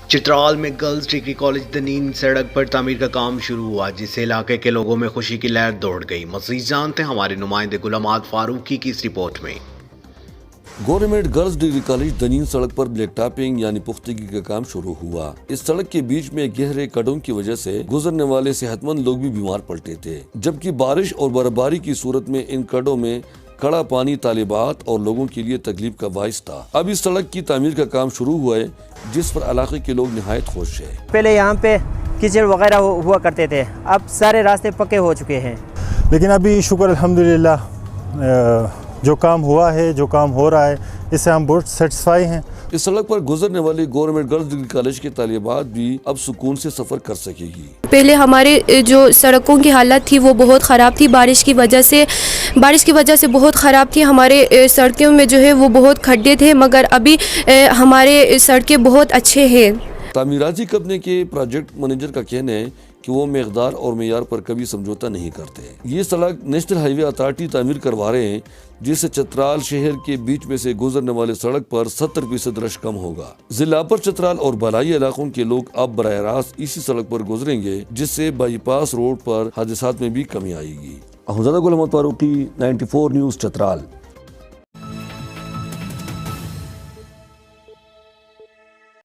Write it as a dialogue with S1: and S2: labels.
S1: چترال میں girls degree college دنین سڑک پر تعمیر کا کام شروع ہوا، جس سے علاقے کے لوگوں میں خوشی کی لہر دوڑ گئی۔ مزید جانتے ہیں ہمارے نمائندے غلامات فاروقی کی اس رپورٹ میں۔
S2: گورنمنٹ گرلز ڈگری کالج دنین سڑک پر بلیک ٹاپنگ یعنی پختگی کا کام شروع ہوا۔ اس سڑک کے بیچ میں گہرے کڈوں کی وجہ سے گزرنے والے صحت مند لوگ بھی بیمار پڑتے تھے، جبکہ بارش اور برفباری کی صورت میں ان کڈوں میں کڑا پانی طالبات اور لوگوں کے لیے تکلیف کا باعث تھا۔ اب اس سڑک کی تعمیر کا کام شروع ہوا ہے، جس پر علاقے کے لوگ نہایت خوش ہیں۔
S3: پہلے یہاں پہ کیچڑ وغیرہ ہوا کرتے تھے، اب سارے راستے پکے ہو چکے ہیں،
S4: لیکن ابھی شکر الحمدللہ جو کام ہوا ہے، جو کام ہو رہا ہے، اس سے ہم بہت سیٹسفائی ہیں۔
S2: اس سڑک پر گزرنے والی گورنمنٹ گرلز ڈگری کالج کے طالبات بھی اب سکون سے سفر کر سکے گی۔
S5: پہلے ہمارے جو سڑکوں کی حالت تھی وہ بہت خراب تھی، بارش کی وجہ سے بہت خراب تھی۔ ہمارے سڑکوں میں جو ہے وہ بہت کھڈے تھے، مگر ابھی ہمارے سڑکیں بہت اچھے ہیں۔
S2: تعمیراتی کمپنی کے پروجیکٹ مینیجر کا کہنا ہے کہ وہ مقدار اور معیار پر کبھی سمجھوتہ نہیں کرتے۔ یہ سڑک نیشنل ہائی وے اتھارٹی تعمیر کروا رہے ہیں، جس سے چترال شہر کے بیچ میں سے گزرنے والے سڑک پر 70% رش کم ہوگا۔ ضلع پر چترال اور بالائی علاقوں کے لوگ اب براہ راست اسی سڑک پر گزریں گے، جس سے بائی پاس روڈ پر حادثات میں بھی کمی آئے گی۔ غلامات فاروقی، 94 نیوز چترال۔